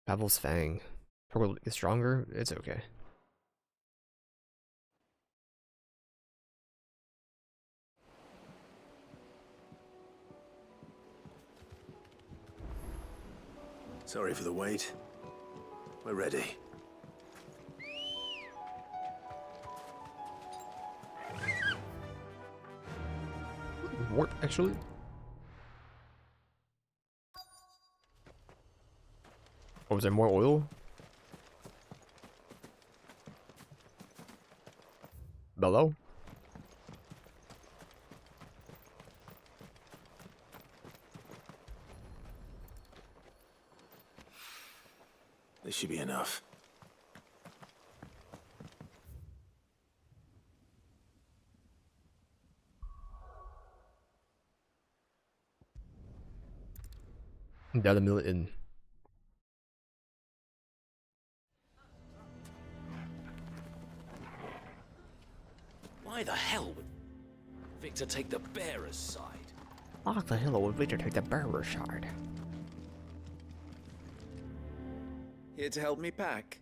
Pavel's Fang. Probably is stronger. It's okay. Sorry for the wait. We're ready. Warp, actually. Oh, was there more oil? Below? This should be enough. Down the middle in. Why the hell would Victor take the bearer's side? Why the hell would Victor take the bearer shard? Here to help me pack?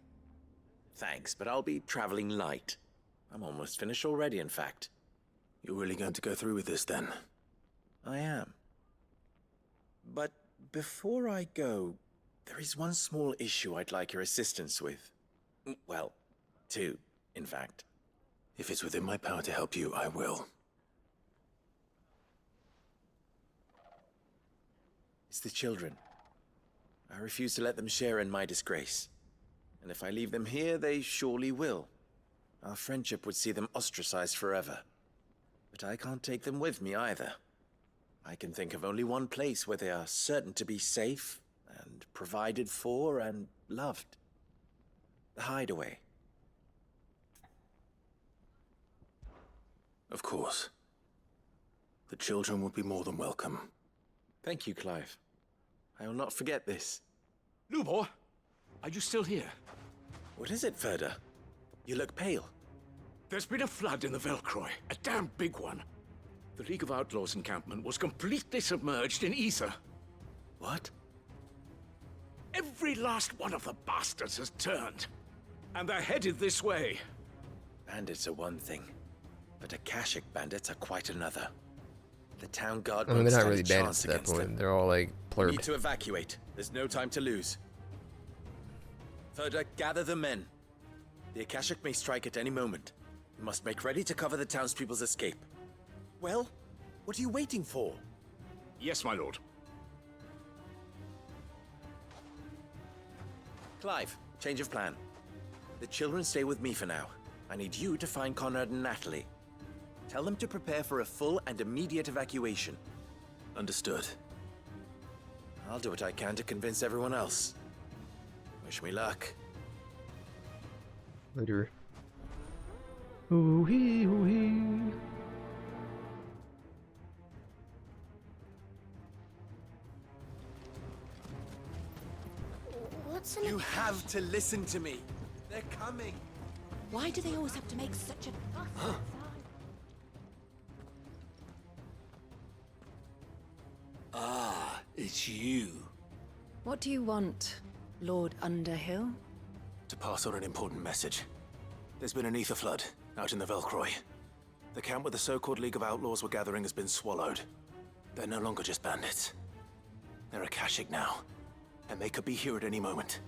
Thanks, but I'll be traveling light. I'm almost finished already, in fact. You're really going to go through with this then? I am. But before I go, there is one small issue I'd like your assistance with. Well, two, in fact. If it's within my power to help you, I will. It's the children. I refuse to let them share in my disgrace. And if I leave them here, they surely will. Our friendship would see them ostracized forever. But I can't take them with me either. I can think of only one place where they are certain to be safe and provided for and loved. The Hideaway. Of course. The children would be more than welcome. Thank you, Clive. I will not forget this. Lubor, are you still here? What is it, Ferda? You look pale. There's been a flood in the Velcroy, a damn big one. The League of Outlaws encampment was completely submerged in ether. What? Every last one of the bastards has turned, and they're headed this way. Bandits are one thing, but Akashic bandits are quite another. The town guard I mean, won't they're not stand really a bandits chance at that against point. them. They're all like We need plurb. to evacuate. There's no time to lose. Ferda, gather the men. The Akashic may strike at any moment. We must make ready to cover the townspeople's escape. Well, what are you waiting for? Yes, my lord. Clive, change of plan. The children stay with me for now. I need you to find Conrad and Natalie. Tell them to prepare for a full and immediate evacuation. Understood. I'll do what I can to convince everyone else. Wish me luck. Later. Hoo-hee, hoo-hee. What's an You have to listen to me. They're coming. Why do they always have to make such a fuss? Ah, it's you. What do you want, Lord Underhill? To pass on an important message. There's been an ether flood out in the Velcroy. The camp where the so-called League of Outlaws were gathering has been swallowed. They're no longer just bandits. They're Akashic now, and they could be here at any moment.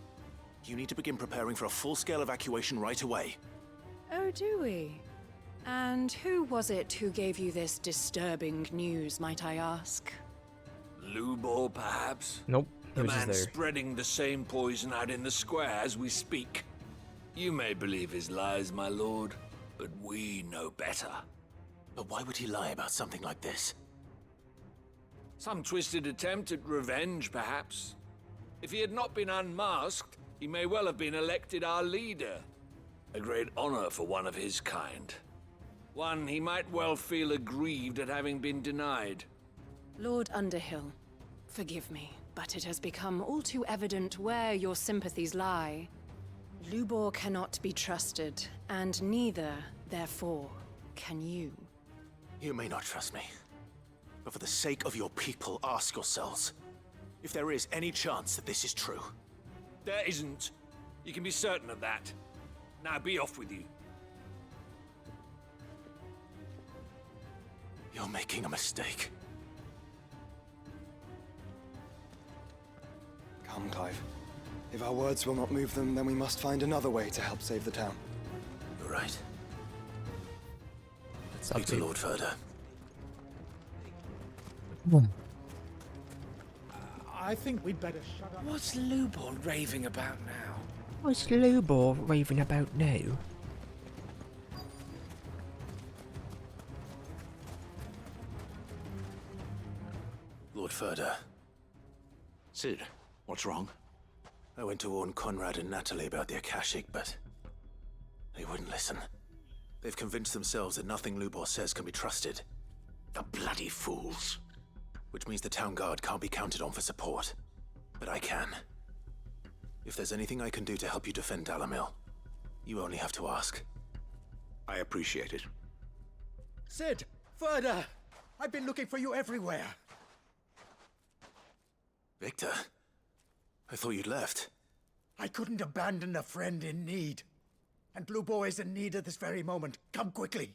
You need to begin preparing for a full-scale evacuation right away. Oh, do we? And who was it who gave you this disturbing news, might I ask? Lubor, perhaps? Nope. He The was just man there. spreading the same poison out in the square as we speak. You may believe his lies, my lord, but we know better. But why would he lie about something like this? Some twisted attempt at revenge, perhaps. If he had not been unmasked, he may well have been elected our leader. A great honor for one of his kind. One he might well feel aggrieved at having been denied. Lord Underhill, forgive me, but it has become all too evident where your sympathies lie. Lubor cannot be trusted, and neither, therefore, can you. You may not trust me, but for the sake of your people, ask yourselves if there is any chance that this is true. There isn't. You can be certain of that. Now be off with you. You're making a mistake. Come, Clive. If our words will not move them, then we must find another way to help save the town. You're right. It's Speak to Lord Furder. I think we'd better shut up. What's Lubor raving about now? What's Lubor raving about now? Lord Furder, Sid, what's wrong? I went to warn Conrad and Natalie about the Akashic, but they wouldn't listen. They've convinced themselves that nothing Lubor says can be trusted. The bloody fools. Which means the town guard can't be counted on for support. But I can. If there's anything I can do to help you defend Dalamil, you only have to ask. I appreciate it. Sid! Further! I've been looking for you everywhere. Victor? I thought you'd left. I couldn't abandon a friend in need. And Lubor is in need at this very moment. Come quickly.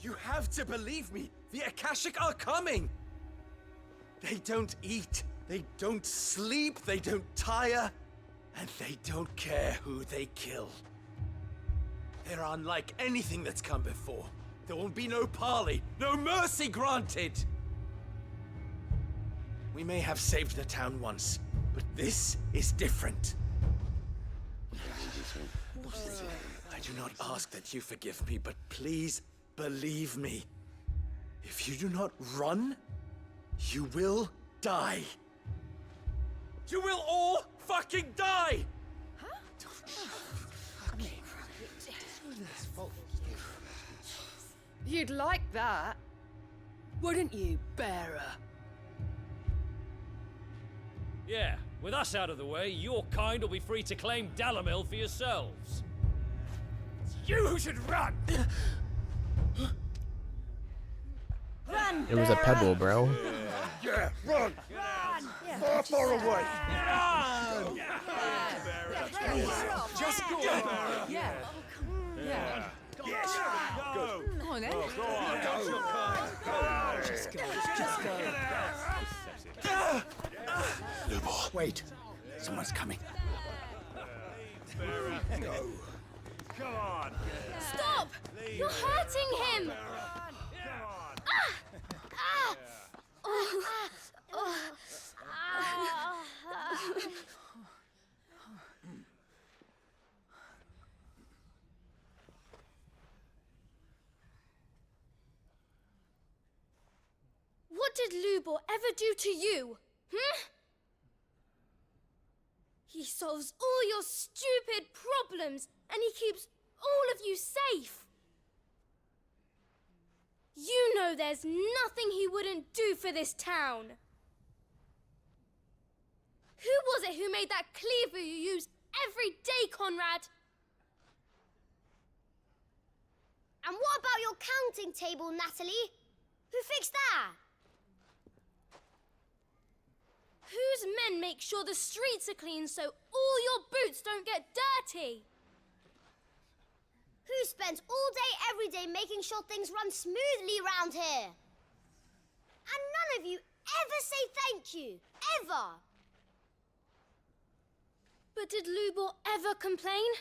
You have to believe me! The Akashic are coming! They don't eat, they don't sleep, they don't tire, and they don't care who they kill. They're unlike anything that's come before. There won't be no parley, no mercy granted! We may have saved the town once, but this is different. I do not ask that you forgive me, but please believe me. If you do not run, you will die. You will all fucking die! You'd like that, wouldn't you, bearer? Yeah, with us out of the way, your kind will be free to claim Dalamil for yourselves. It's you who should run! Run, It was a pebble, bro. Yeah, run! Run! Far, far away! Run! Just go! Yeah. Yeah. Yes! Go! Come on, then. Go on! Just go. Just go. Lubor. Wait. Someone's coming. Stop! You're hurting him! What did Lubor ever do to you? He solves all your stupid problems, and he keeps all of you safe. You know there's nothing he wouldn't do for this town. Who was it who made that cleaver you use every day, Conrad? And what about your counting table, Natalie? Who fixed that? Whose men make sure the streets are clean so all your boots don't get dirty? Who spends all day, every day making sure things run smoothly around here? And none of you ever say thank you, ever. But did Lubor ever complain?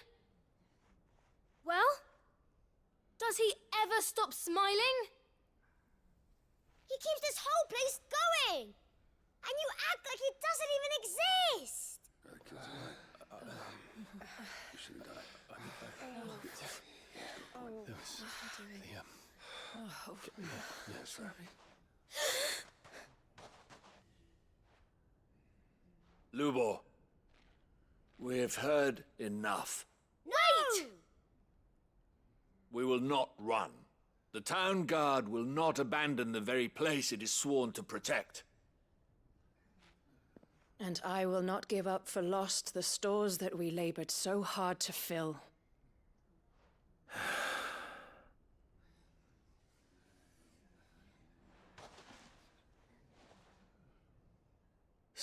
Well, does he ever stop smiling? He keeps this whole place going. And you act like he doesn't even exist! Lubor, we've heard enough. Wait! We will not run. The town guard will not abandon the very place it is sworn to protect. And I will not give up for lost the stores that we labored so hard to fill.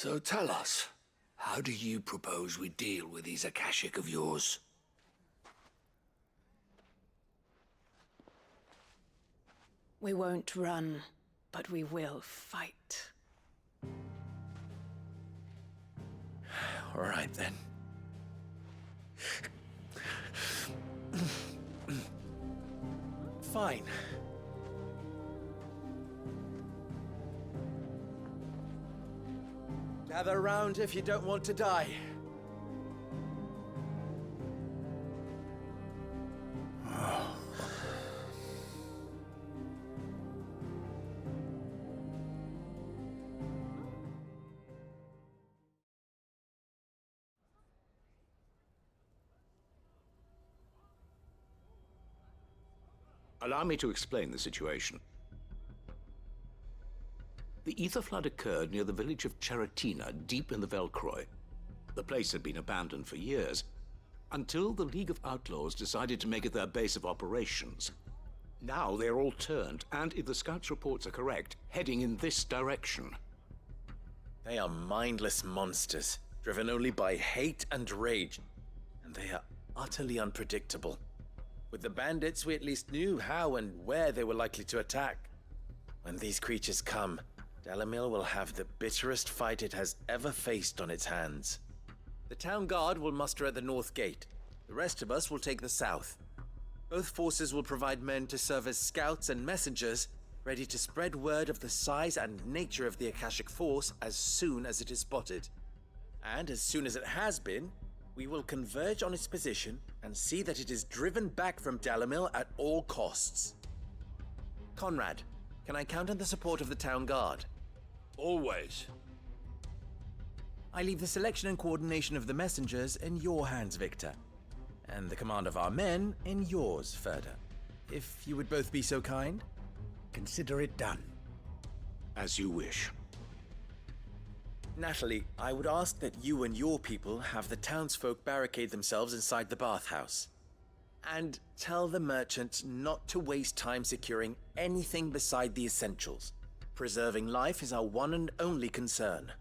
So tell us, how do you propose we deal with these Akashic of yours? We won't run, but we will fight. All right, then. Fine. Gather round if you don't want to die. Allow me to explain the situation. The ether flood occurred near the village of Cheratina, deep in the Velcroy. The place had been abandoned for years, until the League of Outlaws decided to make it their base of operations. Now they're all turned, and if the scouts' reports are correct, heading in this direction. They are mindless monsters, driven only by hate and rage, and they are utterly unpredictable. With the bandits, we at least knew how and where they were likely to attack. When these creatures come, Dalamil will have the bitterest fight it has ever faced on its hands. The town guard will muster at the north gate. The rest of us will take the south. Both forces will provide men to serve as scouts and messengers, ready to spread word of the size and nature of the Akashic force as soon as it is spotted. And as soon as it has been, we will converge on its position and see that it is driven back from Dalamil at all costs. Conrad, can I count on the support of the town guard? Always. I leave the selection and coordination of the messengers in your hands, Victor. And the command of our men in yours, Ferda. If you would both be so kind. Consider it done. As you wish. Natalie, I would ask that you and your people have the townsfolk barricade themselves inside the bathhouse. And tell the merchants not to waste time securing anything beside the essentials. Preserving life is our one and only concern.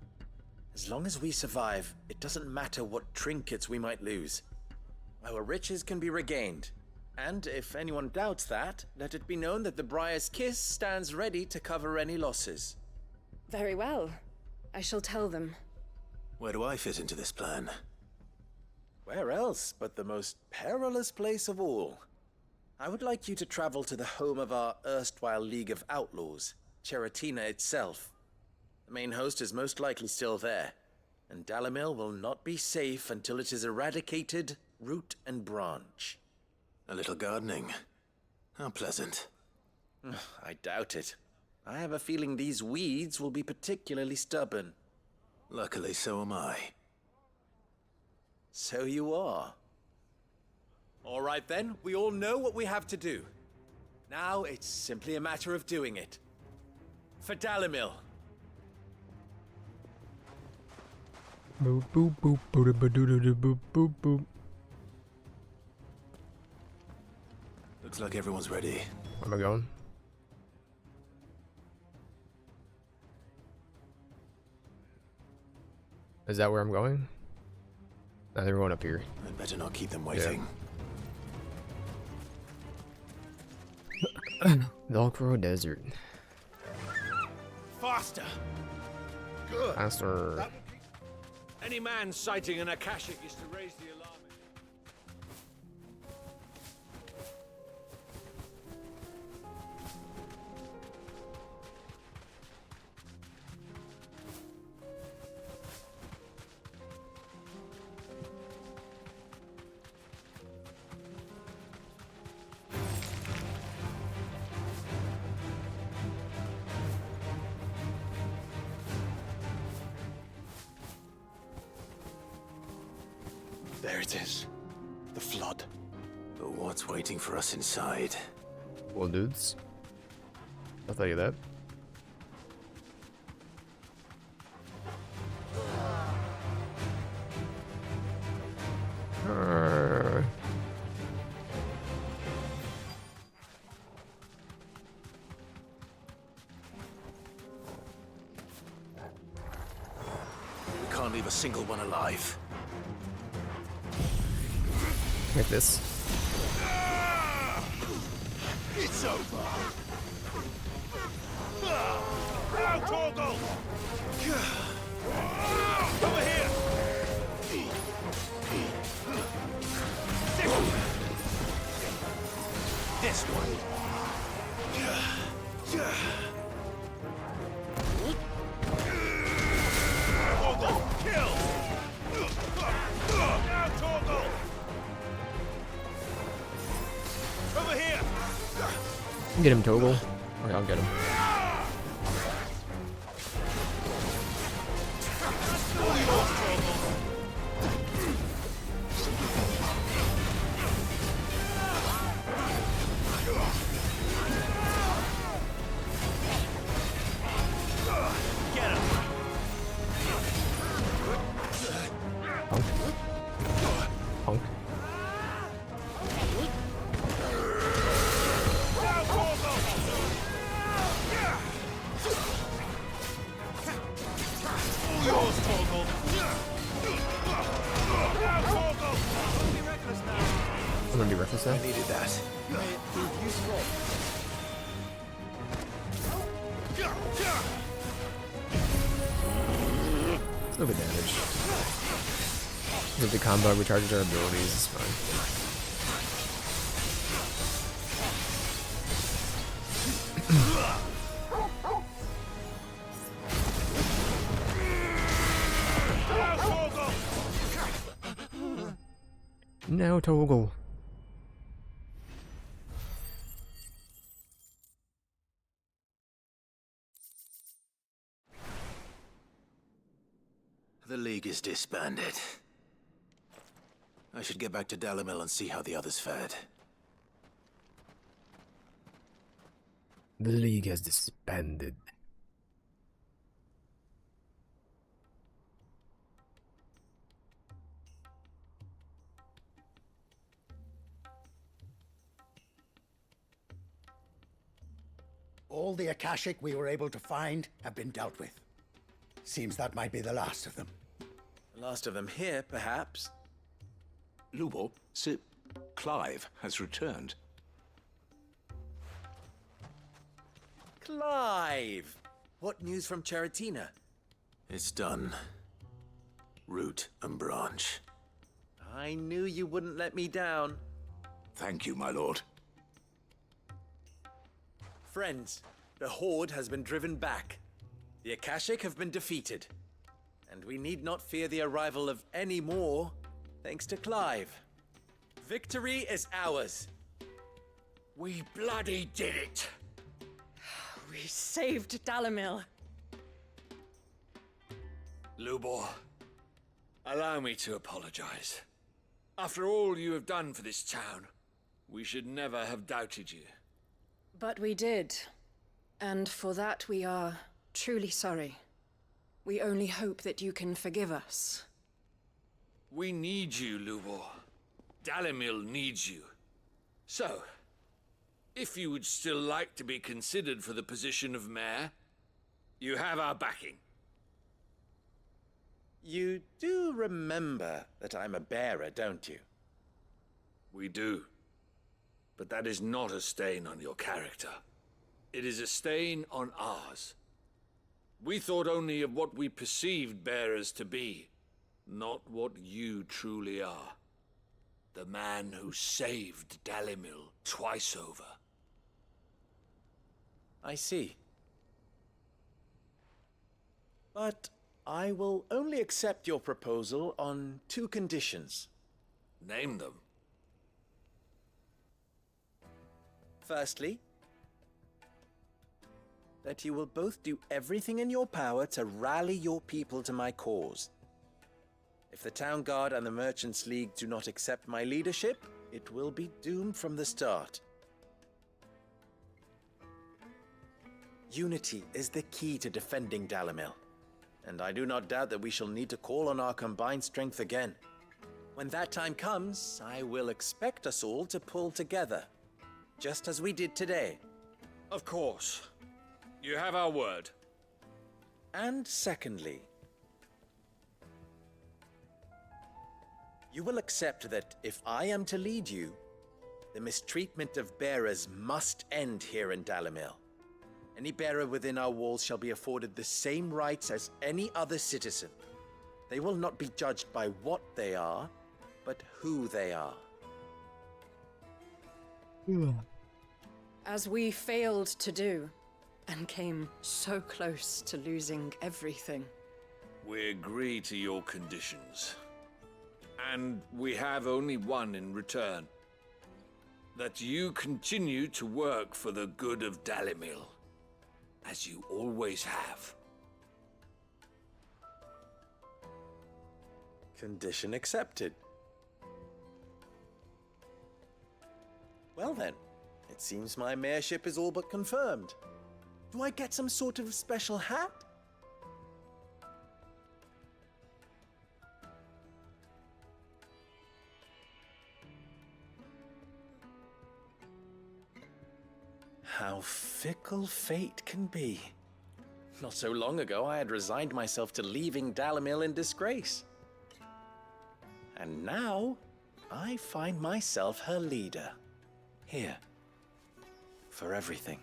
As long as we survive, it doesn't matter what trinkets we might lose. Our riches can be regained. And if anyone doubts that, let it be known that the Briar's Kiss stands ready to cover any losses. Very well. I shall tell them. Where do I fit into this plan? Where else but the most perilous place of all? I would like you to travel to the home of our erstwhile League of Outlaws, Cheratina itself. The main host is most likely still there, and Dalamil will not be safe until it is eradicated, root and branch. A little gardening. How pleasant. I doubt it. I have a feeling these weeds will be particularly stubborn. Luckily, so am I. So you are. All right then, we all know what we have to do. Now it's simply a matter of doing it. For Dalamil. Boop boop boop boop boop boop boop boop boop. Looks like everyone's ready. Where am I going? Is that where I'm going? I think we're going up here. I'd better not keep them waiting. Velcro Desert. Faster! Good. Faster. Any man sighting an Akashic is to raise the alarm. There it is. The flood. But what's waiting for us inside? Well, dudes. I'll tell you that. can't leave a single one alive. Like this. It's over. Now, Torgal! Over here! This one. Torgal, kill! Now, Torgal! Over here! Get him, Toggle. Okay, I'll get him. Punk. I'm gonna be reckless now. I needed that. It's a little bit damage. If the combo recharges our abilities, it's fine. Now Toggle. The League is disbanded. I should get back to Dalimil and see how the others fared. The League has disbanded. All the Akashic we were able to find have been dealt with. Seems that might be the last of them. The last of them here, perhaps. Lubor, Sir Clive has returned. Clive! What news from Charatina? It's done. Root and branch. I knew you wouldn't let me down. Thank you, my lord. Friends, the Horde has been driven back. The Akashic have been defeated. And we need not fear the arrival of any more, thanks to Clive. Victory is ours. We bloody did it! We saved Dalimil. Lubor, allow me to apologize. After all you have done for this town, we should never have doubted you. But we did. And for that we are truly sorry. We only hope that you can forgive us. We need you, Lubor. Dalimil needs you. So, if you would still like to be considered for the position of mayor, you have our backing. You do remember that I'm a bearer, don't you? We do. But that is not a stain on your character. It is a stain on ours. We thought only of what we perceived bearers to be, not what you truly are. The man who saved Dalimil twice over. I see. But I will only accept your proposal on 2 conditions. Name them. Firstly, that you will both do everything in your power to rally your people to my cause. If the Town Guard and the Merchants League do not accept my leadership, it will be doomed from the start. Unity is the key to defending Dalimil, and I do not doubt that we shall need to call on our combined strength again. When that time comes, I will expect us all to pull together, just as we did today. Of course. You have our word. And secondly, You will accept that if I am to lead you, the mistreatment of bearers must end here in Dalimil. Any bearer within our walls shall be afforded the same rights as any other citizen. They will not be judged by what they are, but who they are. As we failed to do, and came so close to losing everything. We agree to your conditions. And we have only one in return. That you continue to work for the good of Dalimil, as you always have. Condition accepted. Well then, it seems my mayorship is all but confirmed. Do I get some sort of special hat? How fickle fate can be. Not so long ago, I had resigned myself to leaving Dalimil in disgrace. And now, I find myself her leader. Here. For everything.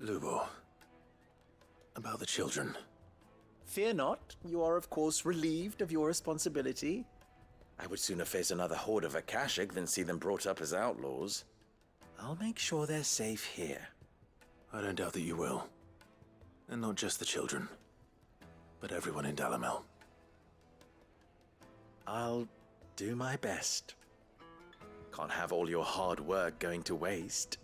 Lubor. About the children. Fear not, you are of course relieved of your responsibility. I would sooner face another horde of Akashic than see them brought up as outlaws. I'll make sure they're safe here. I don't doubt that you will. And not just the children, but everyone in Dalimil. I'll do my best. Can't have all your hard work going to waste.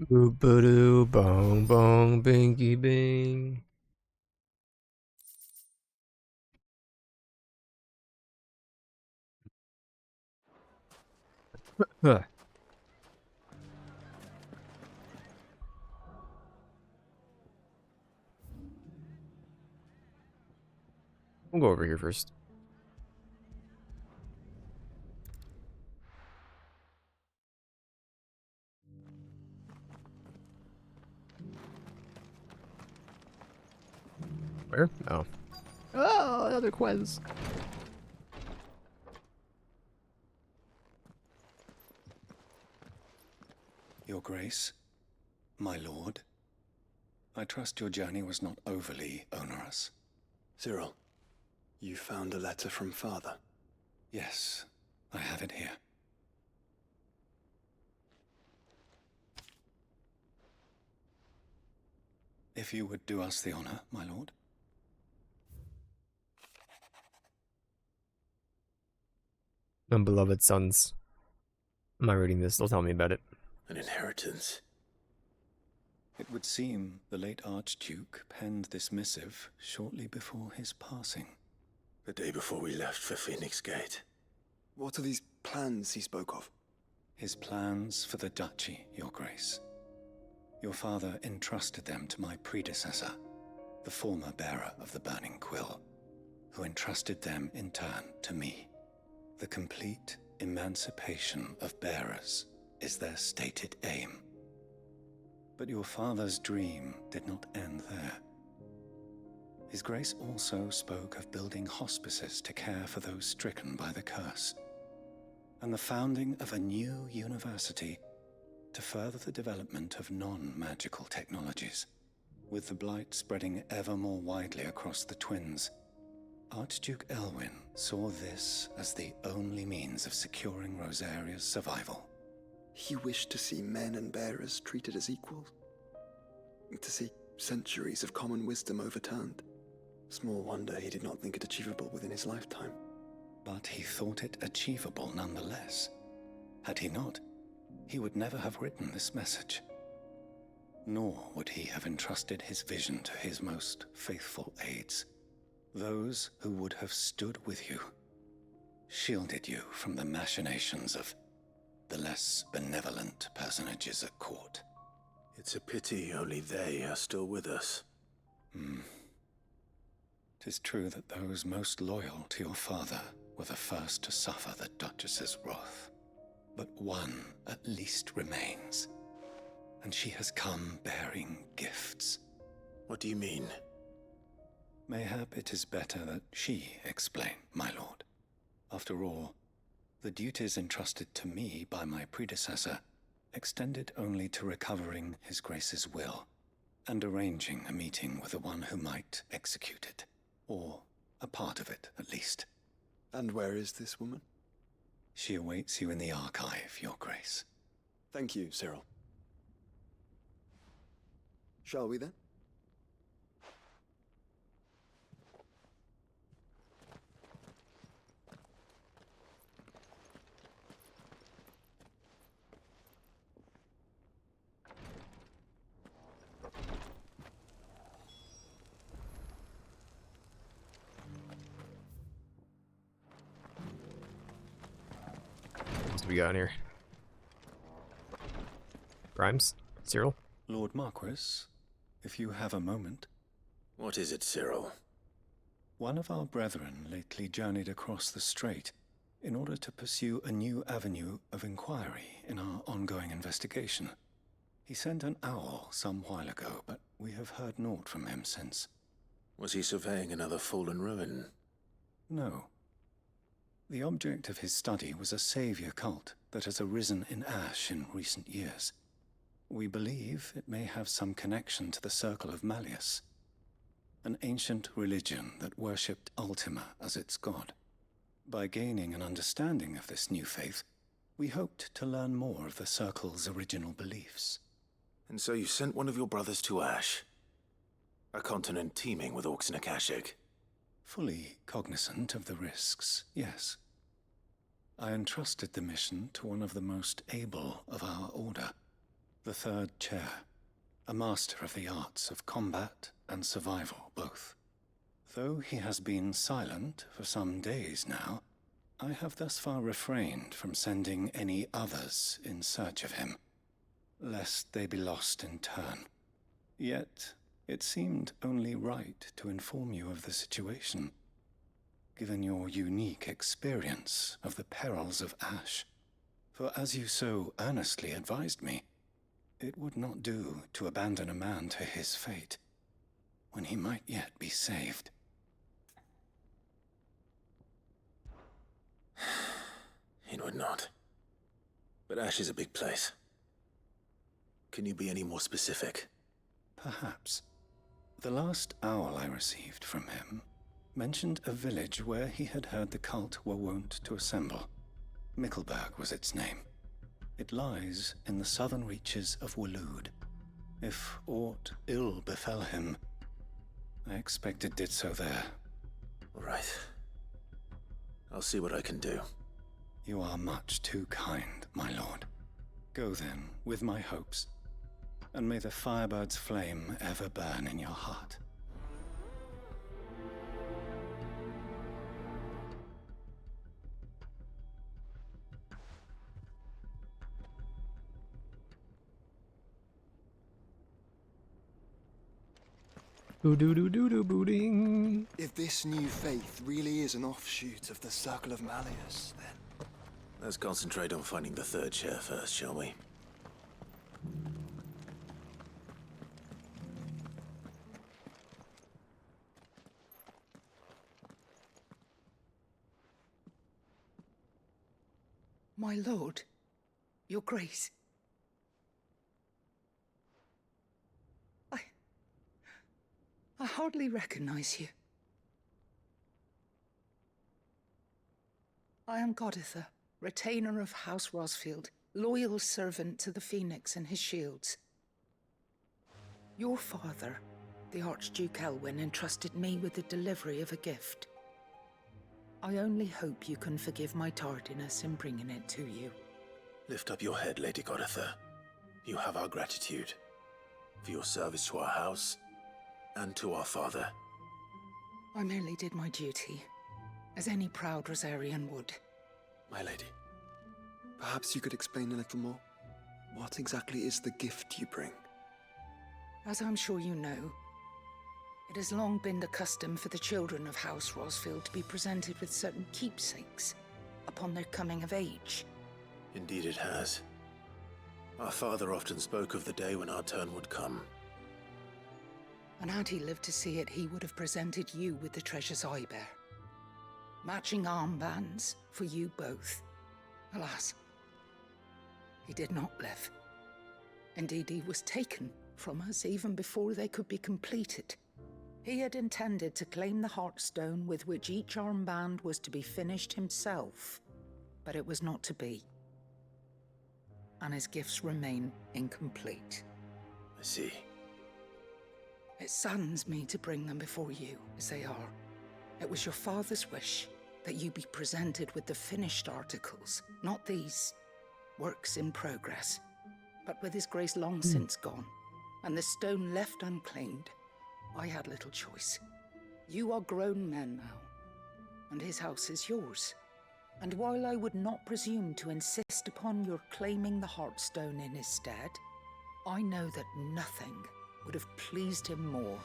Boo-ba-doo, bong, bong, bingy, bing. Huh. We'll go over here first. Where? Oh. Oh, another quiz. Your Grace, my lord, I trust your journey was not overly onerous. Cyril, you found a letter from Father. Yes, I have it here. If you would do us the honor, my lord. Unbeloved sons. I'm not reading this. They'll tell me about it. An inheritance. It would seem the late Archduke penned this missive shortly before his passing. The day before we left for Phoenix Gate. What are these plans he spoke of? His plans for the duchy, Your Grace. Your father entrusted them to my predecessor, the former bearer of the Burning Quill, who entrusted them in turn to me. The complete emancipation of bearers is their stated aim. But your father's dream did not end there. His Grace also spoke of building hospices to care for those stricken by the curse, and the founding of a new university to further the development of non-magical technologies. With the blight spreading ever more widely across the twins, Archduke Elwyn saw this as the only means of securing Rosaria's survival. He wished to see men and bearers treated as equals. To see centuries of common wisdom overturned. Small wonder he did not think it achievable within his lifetime. But he thought it achievable nonetheless. Had he not, he would never have written this message. Nor would he have entrusted his vision to his most faithful aides, those who would have stood with you, shielded you from the machinations of the less benevolent personages at court. It's a pity only they are still with us. 'Tis true that those most loyal to your father were the first to suffer the Duchess's wrath. But one at least remains, and she has come bearing gifts. What do you mean? Mayhap it is better that she explain, my lord. After all, the duties entrusted to me by my predecessor extended only to recovering His Grace's will and arranging a meeting with the one who might execute it, or a part of it, at least. And where is this woman? She awaits you in the archive, Your Grace. Thank you, Cyril. Shall we then? What do we got here? Grimes? Cyril? Lord Marquis, if you have a moment. What is it, Cyril? One of our brethren lately journeyed across the strait in order to pursue a new avenue of inquiry in our ongoing investigation. He sent an owl some while ago, but we have heard naught from him since. Was he surveying another fallen ruin? No. The object of his study was a savior cult that has arisen in Ash in recent years. We believe it may have some connection to the Circle of Malleus, an ancient religion that worshipped Ultima as its god. By gaining an understanding of this new faith, we hoped to learn more of the Circle's original beliefs. And so you sent one of your brothers to Ash? A continent teeming with orcs and Akashic? Fully cognizant of the risks, yes. I entrusted the mission to one of the most able of our order, the Third Chair, a master of the arts of combat and survival both. Though he has been silent for some days now, I have thus far refrained from sending any others in search of him, lest they be lost in turn. Yet, it seemed only right to inform you of the situation, given your unique experience of the perils of Ash. For as you so earnestly advised me, it would not do to abandon a man to his fate, when he might yet be saved. It would not. But Ash is a big place. Can you be any more specific? Perhaps. The last owl I received from him mentioned a village where he had heard the cult were wont to assemble. Mickleburg was its name. It lies in the southern reaches of Waloed. If aught ill befell him, I expect it did so there. All right. I'll see what I can do. You are much too kind, my lord. Go then, with my hopes, and may the Firebird's flame ever burn in your heart. Boo-doo-doo-doo-doo-booting. If this new faith really is an offshoot of the Circle of Malleus, then... Let's concentrate on finding the Third Chair first, shall we? My lord, your grace. I hardly recognize you. I am Goditha, retainer of House Rosfield, loyal servant to the Phoenix and his shields. Your father, the Archduke Elwyn, entrusted me with the delivery of a gift. I only hope you can forgive my tardiness in bringing it to you. Lift up your head, Lady Goditha. You have our gratitude for your service to our house and to our father. I merely did my duty. as any proud Rosarian would. My lady, perhaps you could explain a little more? What exactly is the gift you bring? As I'm sure you know, it has long been the custom for the children of House Rosfield to be presented with certain keepsakes upon their coming of age. Indeed it has. Our father often spoke of the day when our turn would come. And had he lived to see it, he would have presented you with the treasures I bear. Matching armbands for you both. Alas, he did not live. Indeed, he was taken from us even before they could be completed. He had intended to claim the Heartstone with which each armband was to be finished himself, but it was not to be. And his gifts remain incomplete. I see. It saddens me to bring them before you, as they are. It was your father's wish that you be presented with the finished articles, not these works in progress. But with his grace long since gone, and the stone left unclaimed, I had little choice. You are grown men now, and his house is yours. And while I would not presume to insist upon your claiming the Heartstone in his stead, I know that nothing would have pleased him more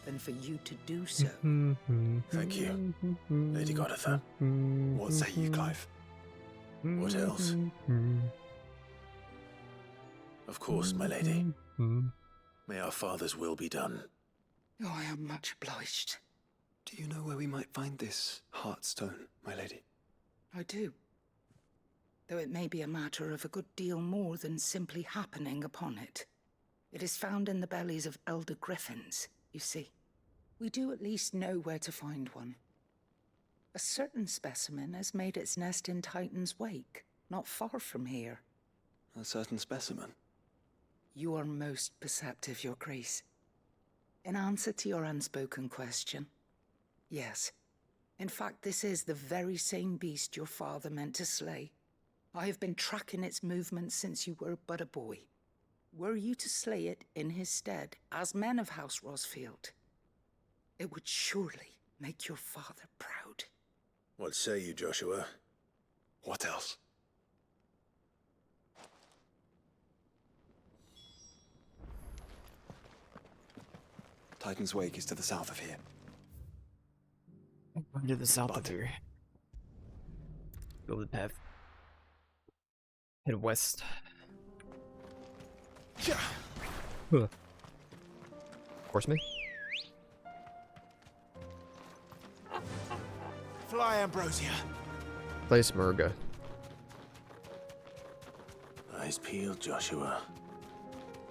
than for you to do so. Thank you, Lady Goditha. What say you, Clive? What else? Of course, my lady. May our father's will be done. Oh, I am much obliged. Do you know where we might find this Heartstone, my lady? I do. Though it may be a matter of a good deal more than simply happening upon it. It is found in the bellies of elder griffins, you see. We do at least know where to find one. A certain specimen has made its nest in Titan's Wake, not far from here. A certain specimen? You are most perceptive, Your Grace. In answer to your unspoken question, yes. In fact, this is the very same beast your father meant to slay. I have been tracking its movements since you were but a boy. Were you to slay it in his stead, as men of House Rosfield, it would surely make your father proud. What say you, Joshua? What else? Titan's Wake is to the south of here. To the south of here. Go the path. Head west. Huh. Horseman? Fly, Ambrosia. Place Murga. Eyes peeled, Joshua.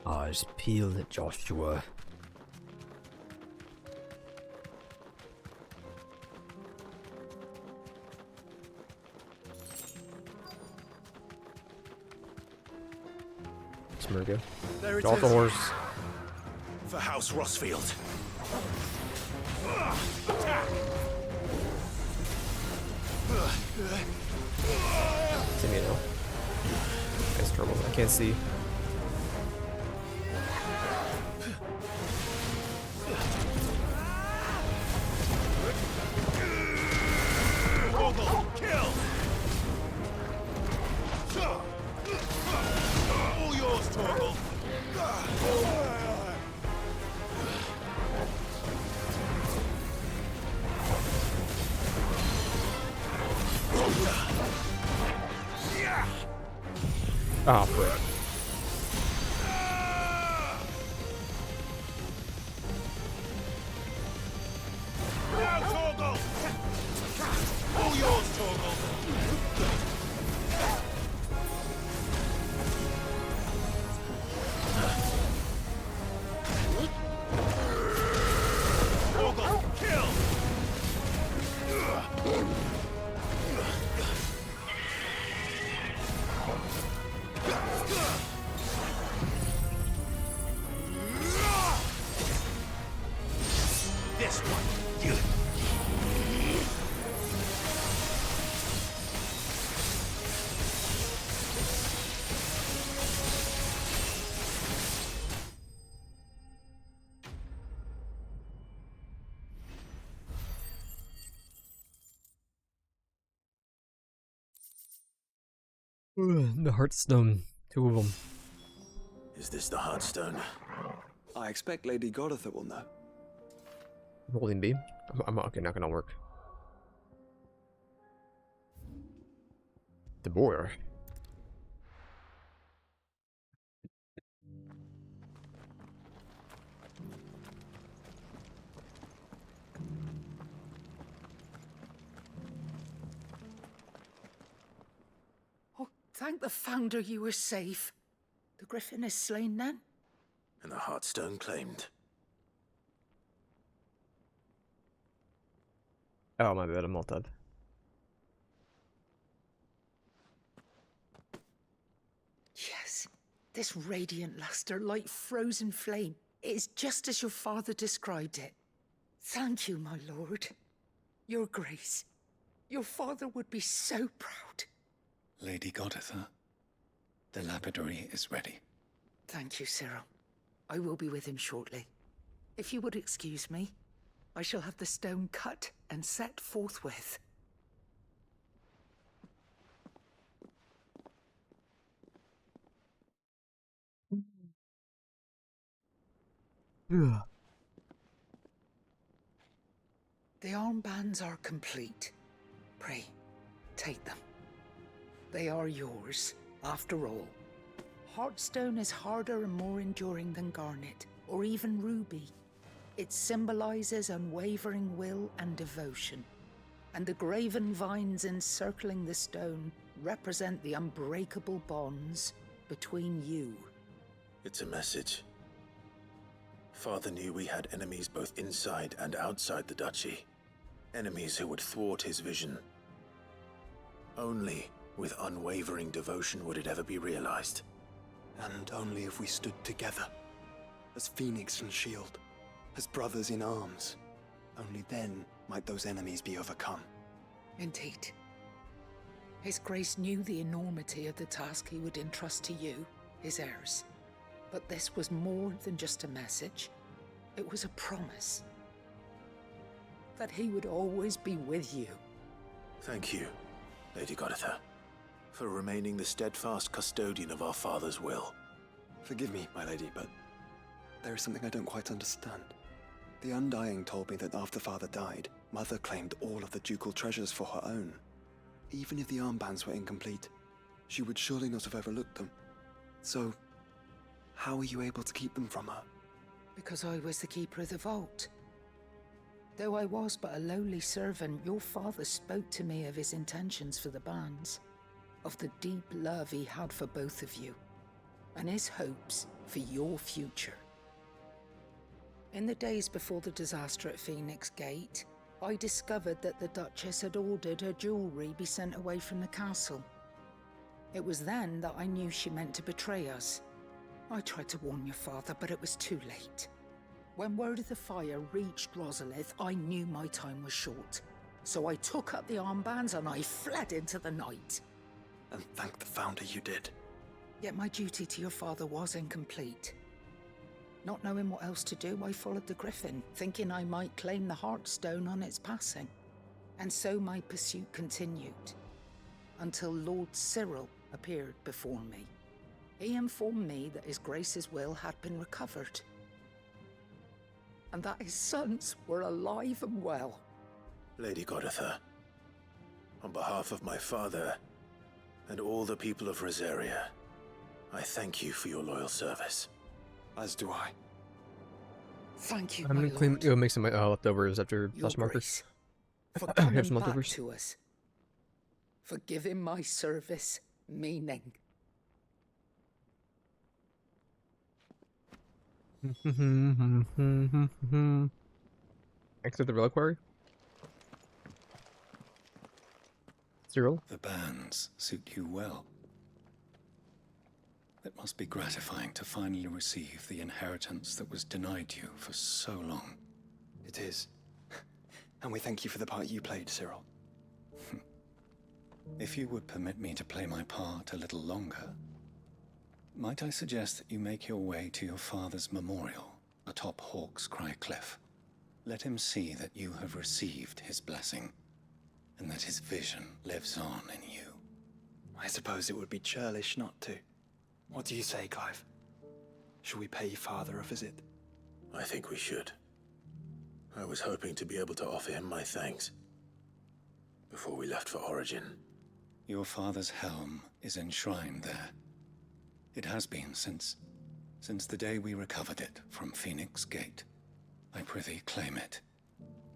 Eyes peeled, Joshua. Murga. There it Off the is. horse. For House Rosfield. See me now. Nice trouble. I can't see. Kill! All yours, Torgal! Oh, frick. Now, Torgal! All yours, Torgal! Torgal, kill! The Heartstone. 2 of them. Is this the Heartstone? I expect Lady Goditha will know. Holding B. I'm okay, not gonna work. The boar. Oh, thank the Founder you were safe. The Griffin is slain then? And the Heartstone claimed. Oh my bad, I'm multed. Yes. This radiant luster, like frozen flame, it is just as your father described it. Thank you, my lord. Your grace. Your father would be so proud. Lady Goditha, the lapidary is ready. Thank you, Cyril. I will be with him shortly. If you would excuse me, I shall have the stone cut and set forthwith. Yeah. The armbands are complete. Pray, take them. They are yours, after all. Heartstone is harder and more enduring than garnet, or even ruby. It symbolizes unwavering will and devotion. And the graven vines encircling the stone represent the unbreakable bonds between you. It's a message. Father knew we had enemies both inside and outside the duchy. Enemies who would thwart his vision. Only with unwavering devotion would it ever be realized. And only if we stood together, as Phoenix and Shield, as brothers in arms, only then might those enemies be overcome. Indeed. His Grace knew the enormity of the task he would entrust to you, his heirs. But this was more than just a message. It was a promise. That he would always be with you. Thank you, Lady Goditha, for remaining the steadfast custodian of our father's will. Forgive me, my lady, but there is something I don't quite understand. The Undying told me that after Father died, Mother claimed all of the ducal treasures for her own. Even if the armbands were incomplete, she would surely not have overlooked them. So, how were you able to keep them from her? Because I was the keeper of the vault. Though I was but a lowly servant, your father spoke to me of his intentions for the bands, of the deep love he had for both of you, and his hopes for your future. In the days before the disaster at Phoenix Gate, I discovered that the Duchess had ordered her jewelry be sent away from the castle. It was then that I knew she meant to betray us. I tried to warn your father, but it was too late. When word of the fire reached Rosalith, I knew my time was short. So I took up the armbands and I fled into the night. And thank the Founder you did. Yet my duty to your father was incomplete. Not knowing what else to do, I followed the Griffin, thinking I might claim the Heartstone on its passing. And so my pursuit continued, until Lord Cyril appeared before me. He informed me that His Grace's will had been recovered, and that his sons were alive and well. Lady Goditha, on behalf of my father and all the people of Rosaria, I thank you for your loyal service. As do I. Thank you, I'm my gonna clean. lord. Go make some leftovers after Your last marker. Grace, for I have coming some back leftovers. to us, for giving my service meaning. Exit the reliquary. Cyril. The bands suit you well. It must be gratifying to finally receive the inheritance that was denied you for so long. It is. And we thank you for the part you played, Cyril. If you would permit me to play my part a little longer, might I suggest that you make your way to your father's memorial atop Hawk's Cry Cliff? Let him see that you have received his blessing, and that his vision lives on in you. I suppose it would be churlish not to. What do you say, Clive? Shall we pay Father a visit? I think we should. I was hoping to be able to offer him my thanks before we left for Origin. Your father's helm is enshrined there. It has been since the day we recovered it from Phoenix Gate. I prithee claim it.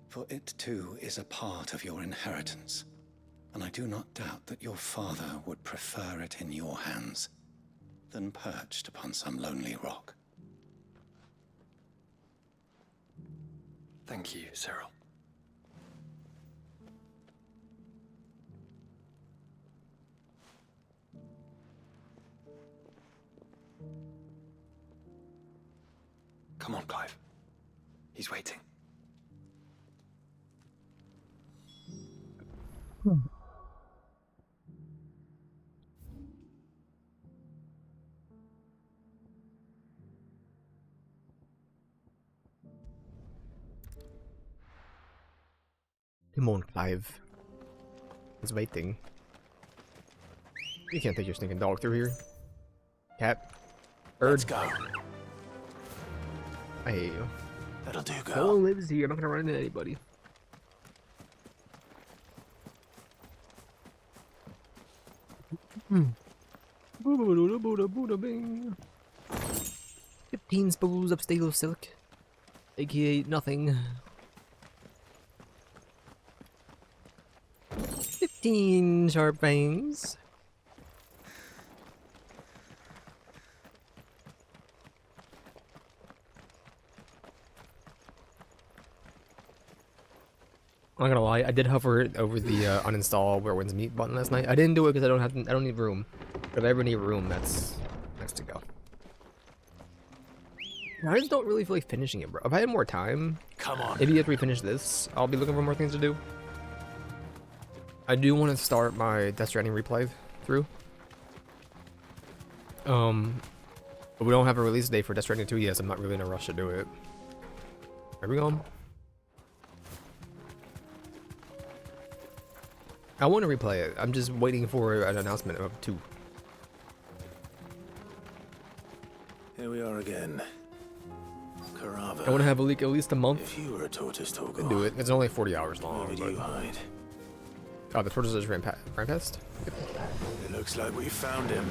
For it too is a part of your inheritance, and I do not doubt that your father would prefer it in your hands than perched upon some lonely rock. Thank you, Cyril. Come on, Clive. He's waiting. Come on, Clive. He's waiting. You can't take your stinking dog through here. Cat. Bird. Let's go. I hate you. That'll do, No girl. one lives here. I'm not gonna run into anybody. Hmm. 15 spools of steel silk, aka nothing. 15 sharp fangs. I'm not gonna lie, I did hover over the uninstall Where Winds Meet button last night. I didn't do it because I don't need room. But if I ever need room, that's next to go. I just don't really feel like finishing it, bro. If I had more time, Come on. maybe after we finish this, I'll be looking for more things to do. I do want to start my Death Stranding replay through. But we don't have a release date for Death Stranding 2 yet, so I'm not really in a rush to do it. There we go. I want to replay it. I'm just waiting for an announcement of 2. Here we are again. Carava. I want to have a leak at least a month. If you were a tortoise talker, Could do it. It's only 40 hours where long. would But... you hide? Oh, the tortoise is rampest? It looks like we found him.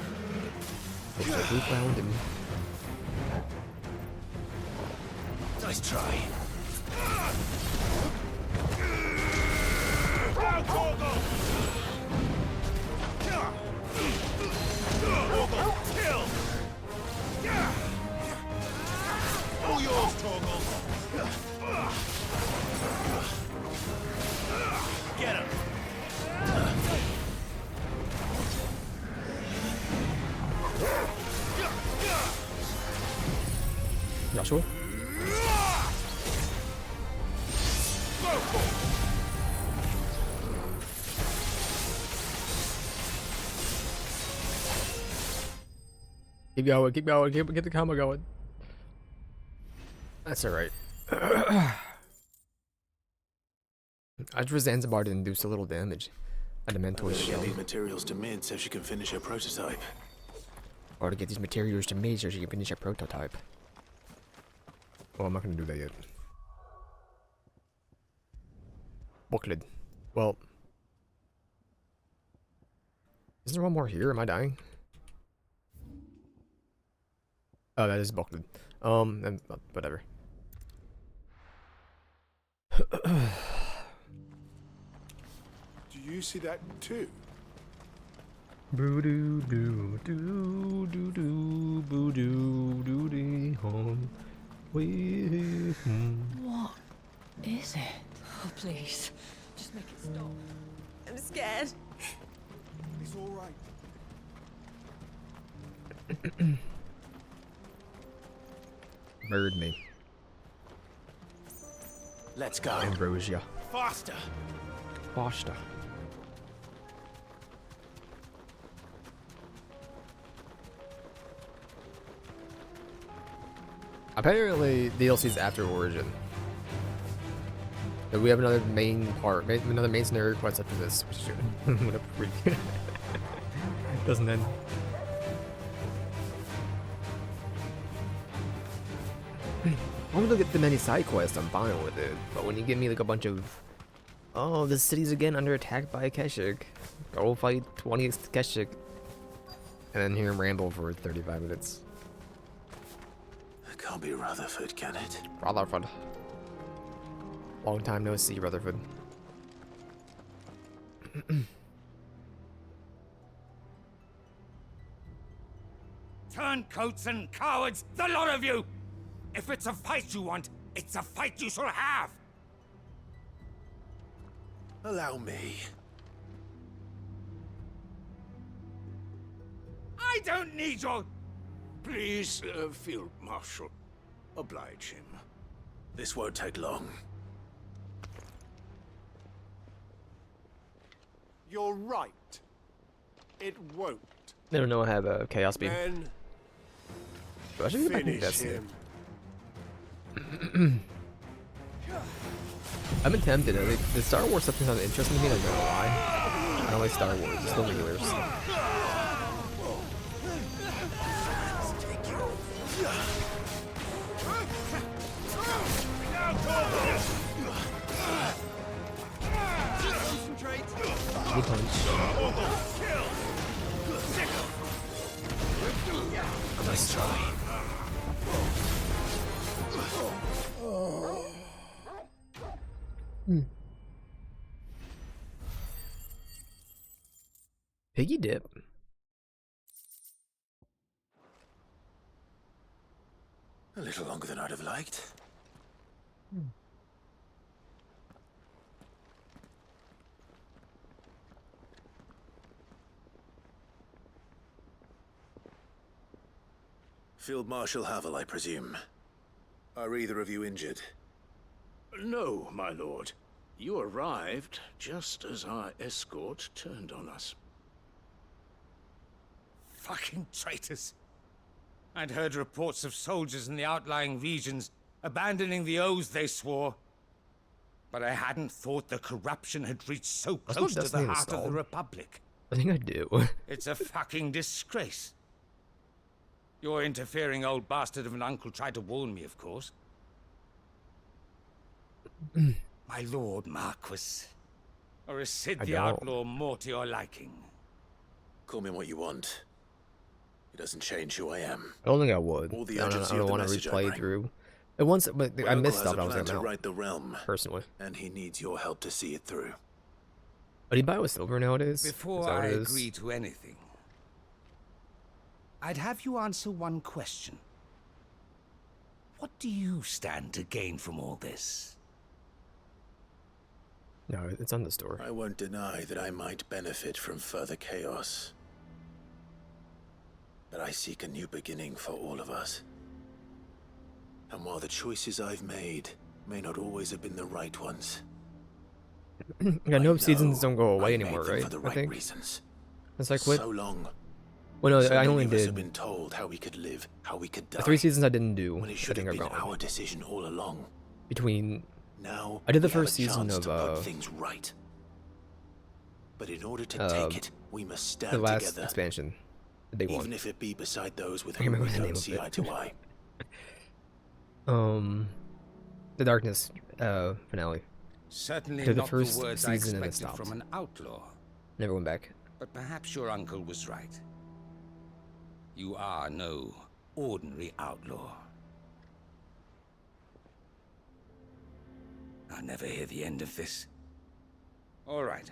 Looks like we found him. Nice try. All yours, Torgal. Get him. Joshua? Keep going, get the combo going. That's alright. I just Zanzibar to induce a little damage. A Dementor's Get shell. these materials to Mid so she can finish her prototype. Or to get these materials to me so she can finish her prototype. Well, I'm not gonna do that yet. Booklet. Well. Is there one more here? Am I dying? Oh, that is booklet. And, whatever. Do you see that too? Boo doo doo doo doo doo boo doo doo dee home. What is it? Oh, please. Just make it stop. I'm scared. It's all right. Bird me. Let's go. Ambrosia. Faster. Foster. Apparently, DLC's after Origin. So we have another main part, another main scenario quest after this, which is good. Doesn't end. I want to get the many side quests, I'm fine with it. But when you give me like a bunch of, oh, this city's again under attack by a Keshik, go fight 20 Keshik, and then hear him ramble for 35 minutes. It can't be Rutherford, can it? Rutherford. Long time no see, Rutherford. Turncoats and cowards, the lot of you! If it's a fight you want, it's a fight you shall have! Allow me. I don't need your... Please, Field Marshal, oblige him. This won't take long. You're right. It won't. They don't know I have a Chaos Beam. Men, But I should get back to finish investing. him. I've been tempted. The Star Wars stuff sounds interesting to me, I don't know why. I don't like Star Wars, it's still healers. Good punch. Nice try. Piggy dip. A little longer than I'd have liked. Field Marshal Havel, I presume. Are either of you injured? No, my lord. You arrived just as our escort turned on us. Fucking traitors. I'd heard reports of soldiers in the outlying regions abandoning the oaths they swore. But I hadn't thought the corruption had reached so close to the heart of the Republic. I think I do. It's a fucking disgrace. Your interfering old bastard of an uncle tried to warn me, of course. My lord Marquis. Or is Sid the Outlaw more to your liking? Call me what you want. It doesn't change who I am. I don't think I would. All the I urgency don't of the want to message I replay bring. through. It once, but I missed stuff. I was going gonna to right the realm, personally. and he needs your help to see it through. But he buy with silver nowadays. Before I agree to anything, I'd have you answer one question. What do you stand to gain from all this? No, it's on the store. I won't deny that I might benefit from further chaos. But I seek a new beginning for all of us. And while the choices I've made may not always have been the right ones, Yeah, no seasons don't go away I anymore, made them right? for the I right think. reasons. Since I quit. So long. Well, no, So I many only of us did. have been told how we could live, how we could die. The 3 seasons I didn't do. When it I should think have are been gone. our decision all along. Between. Now I did the we have first a season chance of to put things right. But in order to take it, we must stand the last together. expansion, the big Even one. if it be beside those with I whom remember we the name don't of see it. eye to eye. The Darkness finale. Certainly Did the not first the words I season and it expected stopped. from an outlaw. Never went back. But perhaps your uncle was right. You are no ordinary outlaw. I'll never hear the end of this. All right.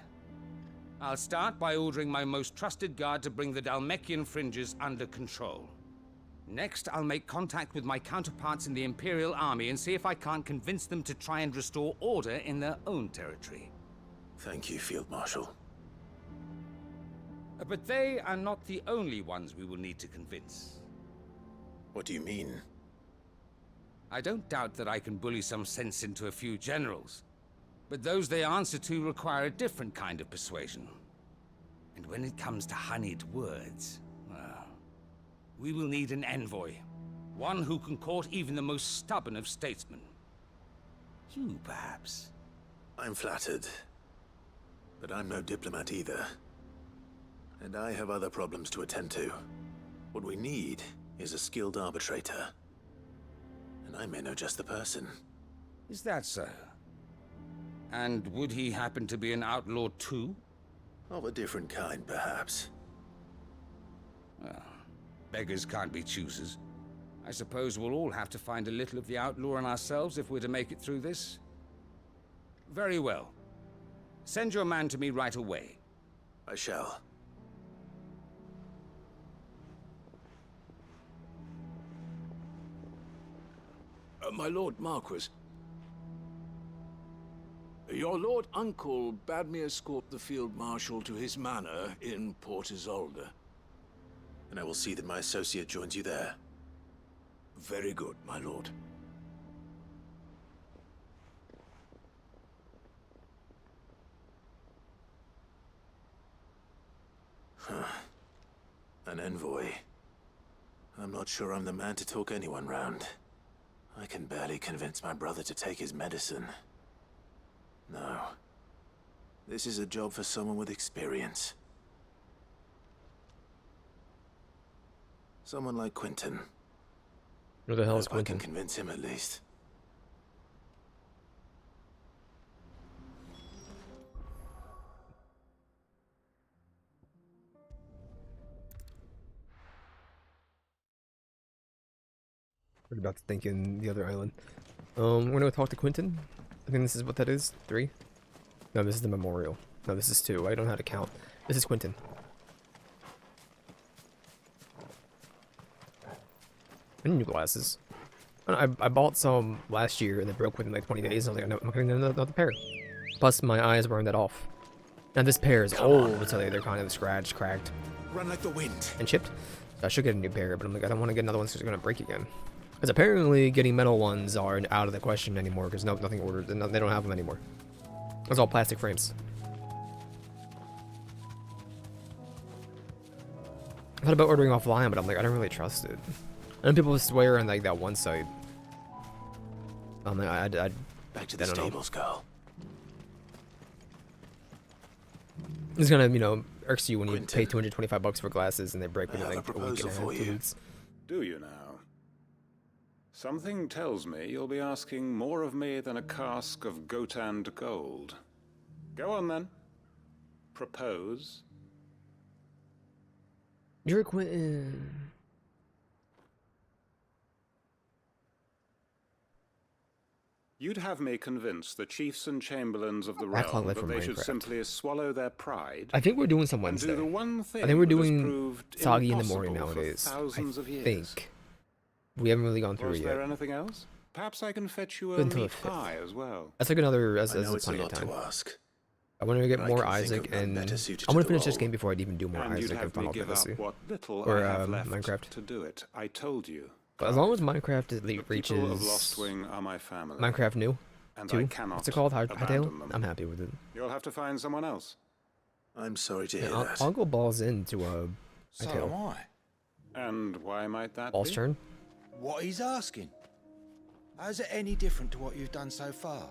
I'll start by ordering my most trusted guard to bring the Dalmekian fringes under control. Next, I'll make contact with my counterparts in the Imperial Army and see if I can't convince them to try and restore order in their own territory. Thank you, Field Marshal. But they are not the only ones we will need to convince. What do you mean? I don't doubt that I can bully some sense into a few generals, but those they answer to require a different kind of persuasion. And when it comes to honeyed words, well, we will need an envoy. One who can court even the most stubborn of statesmen. You, perhaps. I'm flattered. But I'm no diplomat either. And I have other problems to attend to. What we need is a skilled arbitrator. And I may know just the person. Is that so? And would he happen to be an outlaw too? Of a different kind, perhaps. Well, beggars can't be choosers. I suppose we'll all have to find a little of the outlaw in ourselves if we're to make it through this. Very well. Send your man to me right away. I shall. My Lord Marquis. Your Lord Uncle bade me escort the Field Marshal to his manor in Port Isolde. And I will see that my associate joins you there. Very good, my lord. An envoy. I'm not sure I'm the man to talk anyone round. I can barely convince my brother to take his medicine. No. This is a job for someone with experience. Someone like Quentin. Who the hell is Hope I can Quentin? convince him at least. What about thinking the other island? We're gonna talk to Quentin. I think this is what that is. 3? No, this is the memorial. No, this is 2. I don't know how to count. This is Quentin. I need new glasses. I bought some last year and they broke within like 20 days. I was like, no, I'm not gonna get another pair. Plus, my eyes burned that off. Now this pair is old, so they're kind of scratched, cracked, Run like the wind. and chipped. So I should get a new pair, but I'm like, I don't want to get another one because they're gonna break again. Because apparently getting metal ones are out of the question anymore because nothing ordered. They don't have them anymore. It's all plastic frames. I thought about ordering offline, but I'm like, I don't really trust it. And people swear on like that one site. I'm like, I Back to the stables, girl. It's gonna, you know, irks you when you Quentin, pay 225 bucks for glasses and they break within have like a a week and proposal a half, for 2 you. weeks. Do you now? Something tells me you'll be asking more of me than a cask of Gotand gold. Go on then. Propose. You're Quentin. You'd have me convince the chiefs and chamberlains of the Backlog realm left that from they should Minecraft. simply swallow their pride. I think we're doing some and Wednesday. do the one thing I think we're that has doing proved Soggy in the morning impossible for nowadays. thousands I of years. think. We haven't really gone through Was it there yet. anything else? Perhaps I can fetch you a Until the meat 5th. pie as well. That's like another, as I know a it's a plenty of lot time. to ask. I want to get but I more can think Isaac, of none and better suited I want to to finish the this game role. before I even do more And you'd Isaac and have me Final give Fantasy. up what little Or, I have left Minecraft. to do it. I told you. But as long as Minecraft The people of reaches Lostwing are my family. Minecraft new, and 2, I cannot what's it called? abandon Hightail? them. I'm happy with it. You'll have to find someone else. I'm sorry to Yeah, hear that. I'll go balls into a So Hightail. am I. And why might that Balls be? turn? What he's asking. How's it any different to what you've done so far?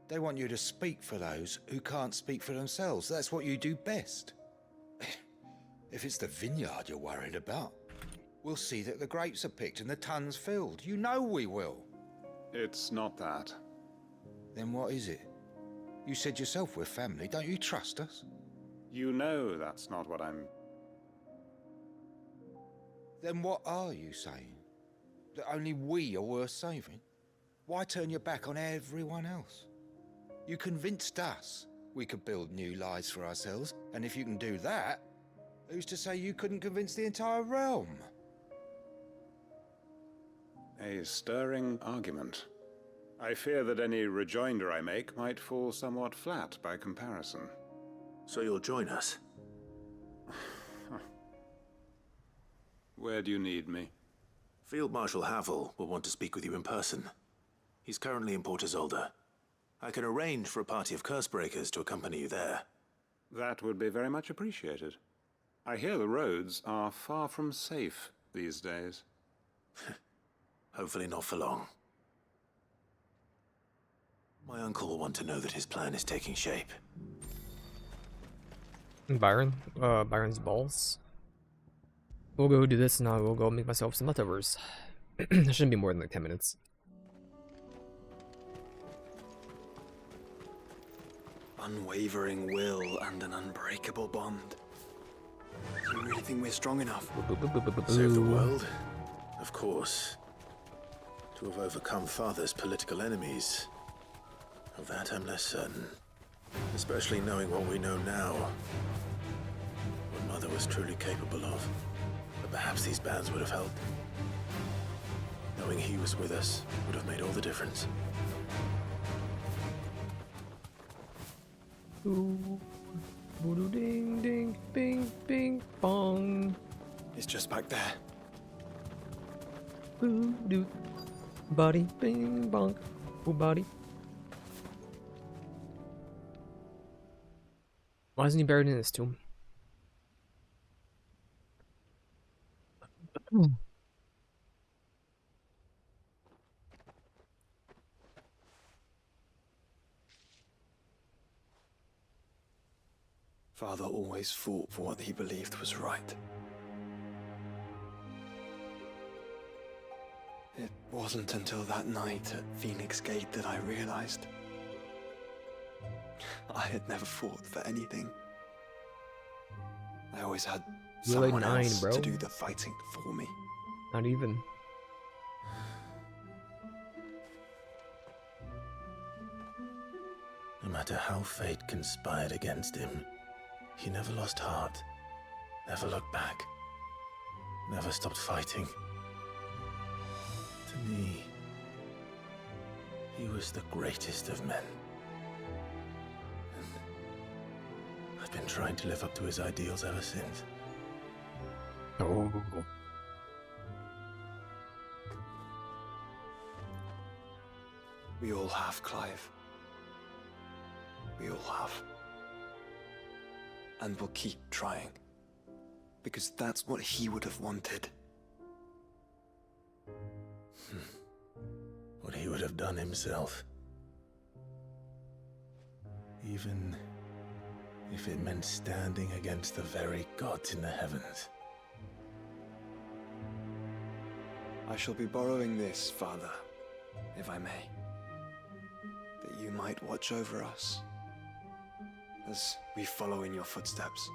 They want you to speak for those who can't speak for themselves. That's what you do best. If it's the vineyard you're worried about, we'll see that the grapes are picked and the tons filled. You know we will. It's not that. Then what is it? You said yourself we're family. Don't you trust us? You know that's not what I'm... Then what are you saying? That only we are worth saving? Why turn your back on everyone else? You convinced us we could build new lives for ourselves, and if you can do that, who's to say you couldn't convince the entire realm? A stirring argument. I fear that any rejoinder I make might fall somewhat flat by comparison. So you'll join us? Where do you need me? Field Marshal Havel will want to speak with you in person. He's currently in Port Isolde. I can arrange for a party of Cursebreakers to accompany you there. That would be very much appreciated. I hear the roads are far from safe these days. Hopefully not for long. My uncle will want to know that his plan is taking shape. Byron's balls. We'll go do this and I will go make myself some leftovers. It shouldn't be more than like 10 minutes. Unwavering will and an unbreakable bond. Do you really think we're strong enough? Save the world? Of course. To have overcome Father's political enemies. Of that I'm less certain. Especially knowing what we know now. What Mother was truly capable of. But perhaps these bands would have helped. Knowing he was with us would have made all the difference. Ooh. Ding ding bing bing bong. It's just back there. Boo doo. Body bing bong. Ooh body. Why isn't he buried in this tomb? Father always fought for what he believed was right. It wasn't until that night at Phoenix Gate that I realized I had never fought for anything. I always had You're like someone 9, else bro. to do the fighting for me. Not even. No matter how fate conspired against him, he never lost heart, never looked back, never stopped fighting. To me, he was the greatest of men. And I've been trying to live up to his ideals ever since. Oh. We all have, Clive. We all have. And we'll keep trying. Because that's what he would have wanted. What he would have done himself. Even if it meant standing against the very gods in the heavens. I shall be borrowing this, Father, if I may. That you might watch over us as we follow in your footsteps.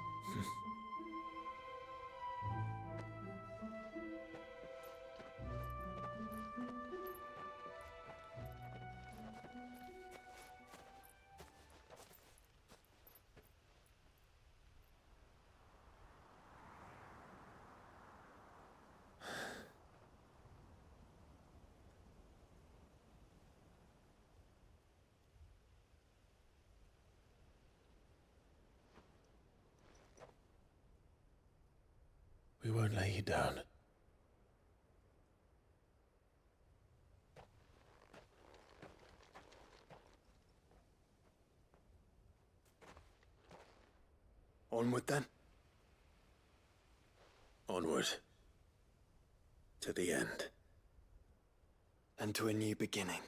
We won't lay you down. Onward then. Onward. To the end. And to a new beginning.